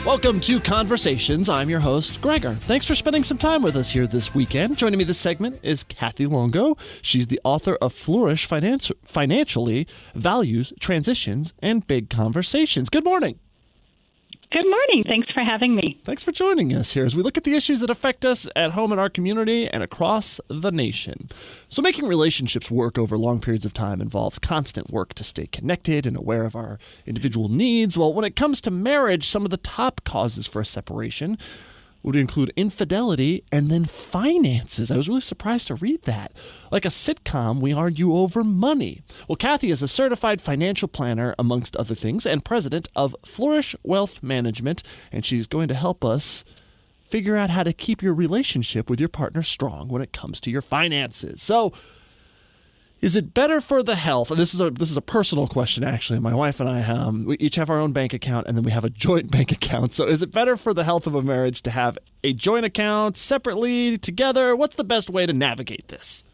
Welcome to Conversations. I'm your host, Gregor. Thanks for spending some time with us here this weekend. Joining me this segment is Kathy Longo. She's the author of Flourish Financially, Values, Transitions, and Big Conversations. Good morning. Good morning. Thanks for having me. Thanks for joining us here as we look at the issues that affect us at home in our community and across the nation. So making relationships work over long periods of time involves constant work to stay connected and aware of our individual needs. Well, when it comes to marriage, some of the top causes for a separation would include infidelity and then finances. I was really surprised to read that. Like a sitcom, we argue over money. Well, Kathy is a certified financial planner, amongst other things, and president of Flourish Wealth Management, and she's going to help us figure out how to keep your relationship with your partner strong when it comes to your finances. So, is it better for the health? And this is a personal question, actually. My wife and I, we each have our own bank account, and then we have a joint bank account. So is it better for the health of a marriage to have a joint account separately, together? What's the best way to navigate this?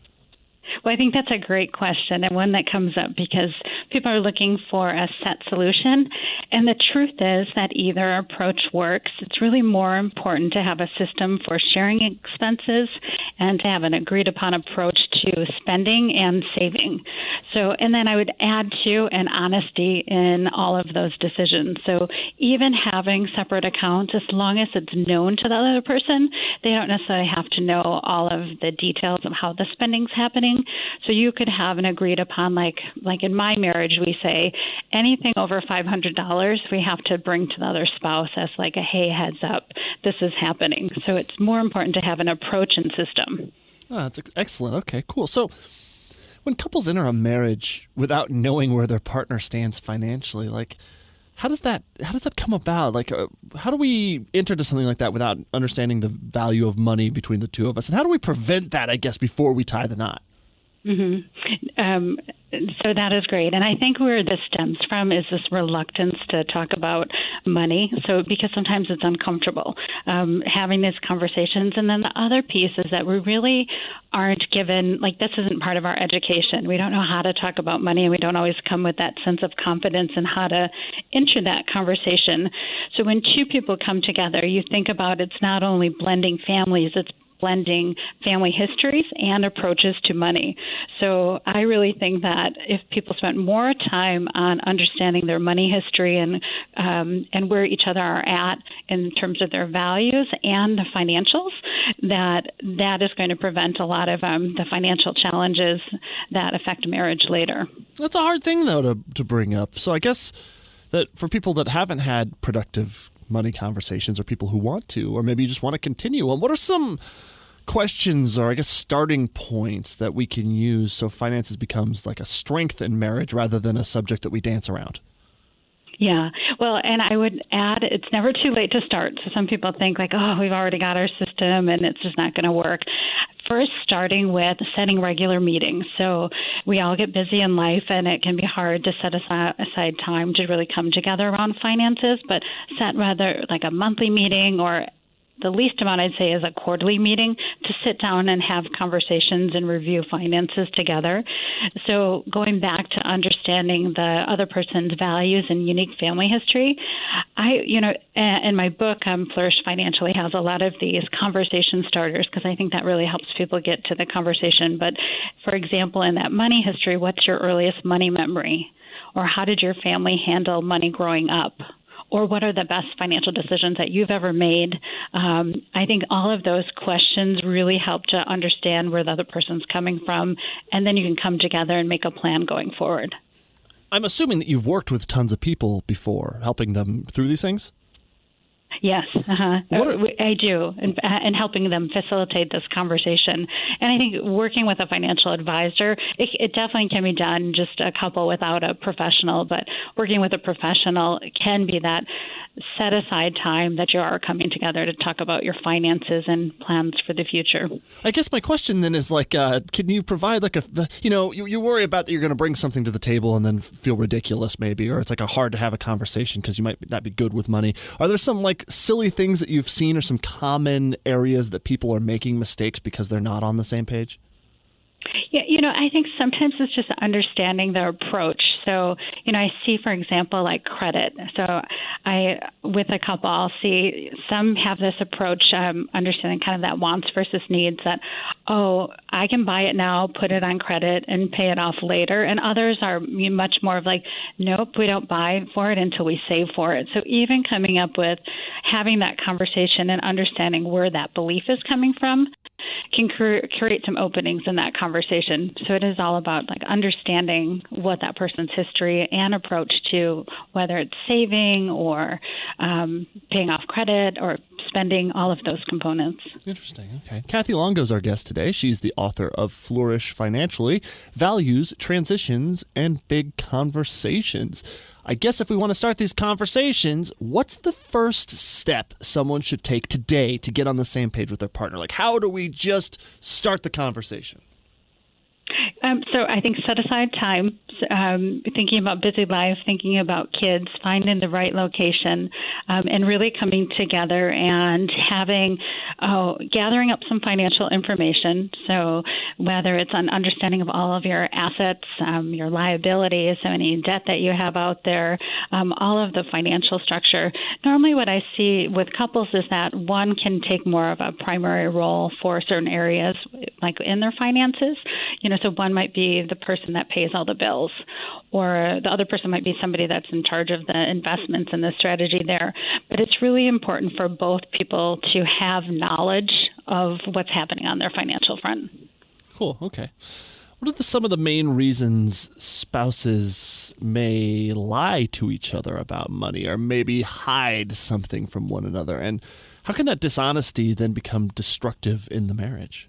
Well, I think that's a great question and one that comes up because people are looking for a set solution. And the truth is that either approach works. It's really more important to have a system for sharing expenses and to have an agreed upon approach to spending and saving. So, and then I would add to an honesty in all of those decisions. So even having separate accounts, as long as it's known to the other person, they don't necessarily have to know all of the details of how the spending's happening. So you could have an agreed upon, like in my marriage, we say anything over $500 we have to bring to the other spouse as like a, hey, heads up, this is happening. So it's more important to have an approach and system. Oh, that's excellent. Okay, cool. So when couples enter a marriage without knowing where their partner stands financially, like how does that come about? Like, how do we enter into something like that without understanding the value of money between the two of us? And how do we prevent that, I guess, before we tie the knot? Mm-hmm. So that is great. And I think where this stems from is this reluctance to talk about money. So because sometimes it's uncomfortable having these conversations. And then the other piece is that we really aren't given, like this isn't part of our education. We don't know how to talk about money, and we don't always come with that sense of confidence in how to enter that conversation. So when two people come together, you think about it's not only blending families, it's blending family histories and approaches to money. So I really think that if people spent more time on understanding their money history and where each other are at in terms of their values and the financials, that is going to prevent a lot of the financial challenges that affect marriage later. That's a hard thing, though, to bring up. So I guess that for people that haven't had productive money conversations, or people who want to, or maybe you just want to continue, what are some questions or I guess starting points that we can use so finances becomes like a strength in marriage rather than a subject that we dance around? Yeah. Well, and I would add, it's never too late to start. So some people think like, oh, we've already got our system and it's just not going to work. First, starting with setting regular meetings. So we all get busy in life, and it can be hard to set aside time to really come together around finances, but set rather like a monthly meeting, or the least amount I'd say is a quarterly meeting to sit down and have conversations and review finances together. So going back to understanding the other person's values and unique family history, in my book, Flourish Financially has a lot of these conversation starters because I think that really helps people get to the conversation. But for example, in that money history, what's your earliest money memory? Or how did your family handle money growing up? Or what are the best financial decisions that you've ever made? I think all of those questions really help to understand where the other person's coming from, and then you can come together and make a plan going forward. I'm assuming that you've worked with tons of people before, helping them through these things? Yes, I do, and helping them facilitate this conversation. And I think working with a financial advisor, it definitely can be done just a couple without a professional, but working with a professional can be that set aside time that you are coming together to talk about your finances and plans for the future. I guess my question then is like, can you provide like you worry about that you're going to bring something to the table and then feel ridiculous maybe, or it's like hard to have a conversation because you might not be good with money. Are there some like silly things that you've seen or some common areas that people are making mistakes because they're not on the same page? Yeah, I think sometimes it's just understanding their approach. So, I see, for example, like credit. So with a couple, I'll see some have this approach, understanding kind of that wants versus needs, that, oh, I can buy it now, put it on credit and pay it off later. And others are much more of like, nope, we don't buy for it until we save for it. So even coming up with having that conversation and understanding where that belief is coming from can create some openings in that conversation. So it is all about like understanding what that person's history and approach to whether it's saving or paying off credit or spending, all of those components. Interesting. Okay. Kathy Longo is our guest today. She's the author of Flourish Financially, Values, Transitions, and Big Conversations. I guess if we want to start these conversations, what's the first step someone should take today to get on the same page with their partner? Like, how do we just start the conversation? So I think set aside time, thinking about busy life, thinking about kids, finding the right location, and really coming together and gathering up some financial information. So whether it's an understanding of all of your assets, your liabilities, so any debt that you have out there, all of the financial structure. Normally what I see with couples is that one can take more of a primary role for certain areas, like in their finances. So one might be the person that pays all the bills, or the other person might be somebody that's in charge of the investments and the strategy there. But it's really important for both people to have knowledge of what's happening on their financial front. Cool. Okay. What are some of the main reasons spouses may lie to each other about money or maybe hide something from one another? And how can that dishonesty then become destructive in the marriage?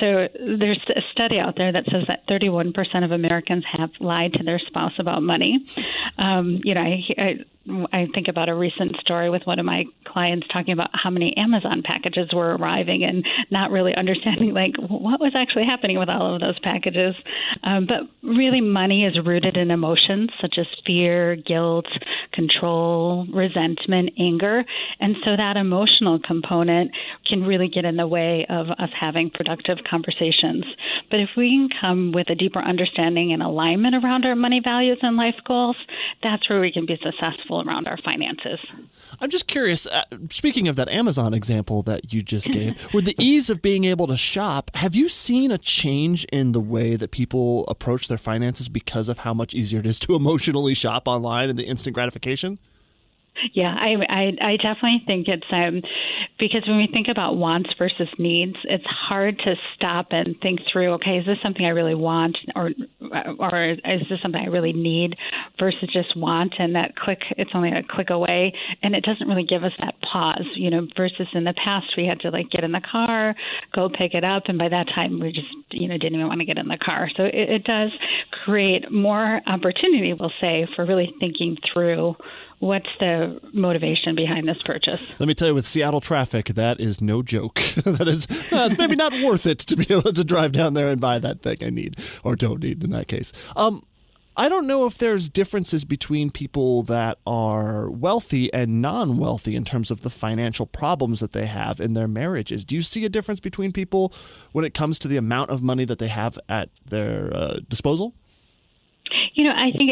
So there's a study out there that says that 31% of Americans have lied to their spouse about money. I think about a recent story with one of my clients talking about how many Amazon packages were arriving and not really understanding like what was actually happening with all of those packages. But really money is rooted in emotions such as fear, guilt, control, resentment, anger. And so that emotional component can really get in the way of us having productive conversations. But if we can come with a deeper understanding and alignment around our money values and life goals, that's where we can be successful around our finances. I'm just curious, speaking of that Amazon example that you just gave, with the ease of being able to shop, have you seen a change in the way that people approach their finances because of how much easier it is to emotionally shop online and the instant gratification? Yeah, I definitely think it's because when we think about wants versus needs, it's hard to stop and think through, okay, is this something I really want or is this something I really need versus just want, and that click, it's only a click away, and it doesn't really give us that pause, versus in the past we had to like get in the car, go pick it up, and by that time we just, didn't even want to get in the car. So it does create more opportunity, we'll say, for really thinking through what's the motivation behind this purchase? Let me tell you, with Seattle traffic, that is no joke. It's maybe not worth it to be able to drive down there and buy that thing I need or don't need in that case. I don't know if there's differences between people that are wealthy and non-wealthy in terms of the financial problems that they have in their marriages. Do you see a difference between people when it comes to the amount of money that they have at their disposal? I think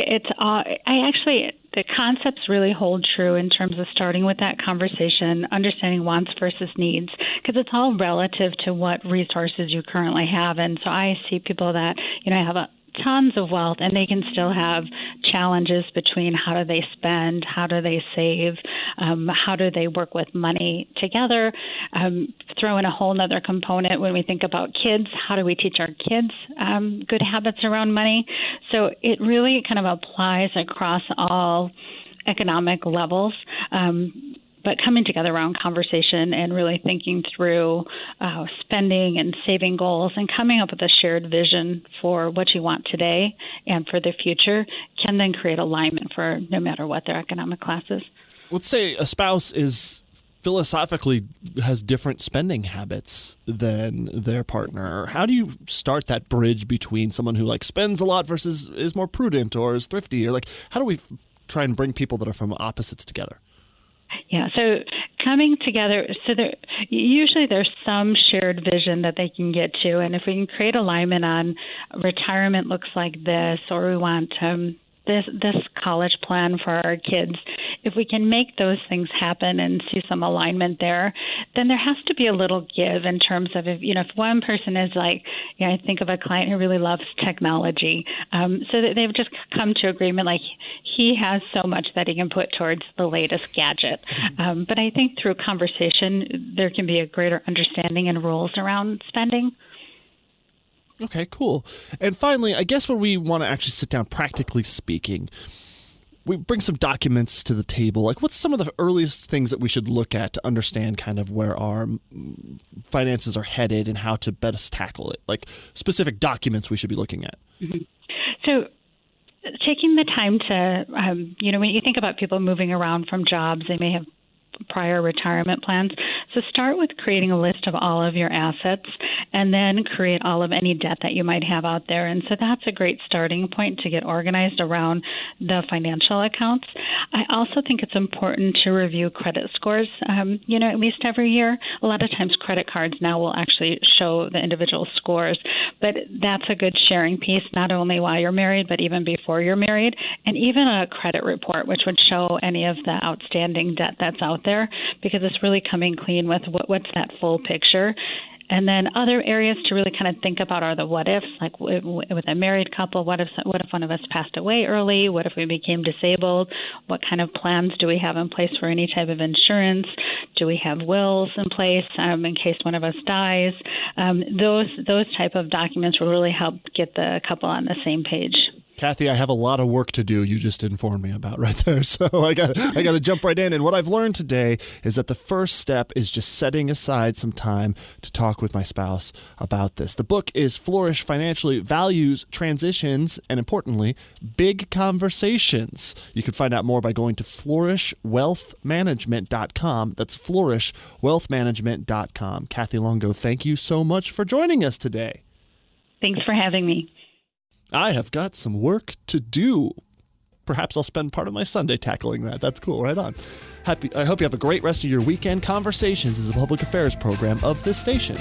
the concepts really hold true in terms of starting with that conversation, understanding wants versus needs, because it's all relative to what resources you currently have. And so I see people that, have tons of wealth and they can still have challenges between how do they spend, how do they save, how do they work with money together. Throw in a whole other component when we think about kids, how do we teach our kids good habits around money? So it really kind of applies across all economic levels. But coming together around conversation and really thinking through spending and saving goals and coming up with a shared vision for what you want today and for the future can then create alignment for no matter what their economic class is. Let's say a spouse is philosophically has different spending habits than their partner. How do you start that bridge between someone who spends a lot versus is more prudent or is thrifty? Or how do we try and bring people that are from opposites together? Yeah, so coming together, usually there's some shared vision that they can get to, and if we can create alignment on retirement looks like this, or we want this college plan for our kids, if we can make those things happen and see some alignment there, then there has to be a little give in terms of if one person is like, I think of a client who really loves technology, so that they've just come to agreement like he has so much that he can put towards the latest gadget. But I think through conversation there can be a greater understanding and rules around spending. Okay, cool. And finally, I guess when we want to actually sit down, practically speaking, we bring some documents to the table. Like, what's some of the earliest things that we should look at to understand kind of where our finances are headed and how to best tackle it? Like, specific documents we should be looking at. Mm-hmm. So taking the time to, when you think about people moving around from jobs, they may have prior retirement plans. So start with creating a list of all of your assets and then create all of any debt that you might have out there. And so that's a great starting point to get organized around the financial accounts. I also think it's important to review credit scores, at least every year. A lot of times credit cards now will actually show the individual scores, but that's a good sharing piece, not only while you're married, but even before you're married, and even a credit report, which would show any of the outstanding debt that's out there, because it's really coming clean with what's that full picture. And then other areas to really kind of think about are the what ifs, like with a married couple, what if one of us passed away early? What if we became disabled? What kind of plans do we have in place for any type of insurance? Do we have wills in place in case one of us dies? Those type of documents will really help get the couple on the same page. Kathy, I have a lot of work to do. You just informed me about right there. So I got to jump right in. And what I've learned today is that the first step is just setting aside some time to talk with my spouse about this. The book is Flourish Financially: Values, Transitions, and importantly, Big Conversations. You can find out more by going to flourishwealthmanagement.com. That's flourishwealthmanagement.com. Kathy Longo, thank you so much for joining us today. Thanks for having me. I have got some work to do. Perhaps I'll spend part of my Sunday tackling that. That's cool. Right on. I hope you have a great rest of your weekend. Conversations is a public affairs program of this station.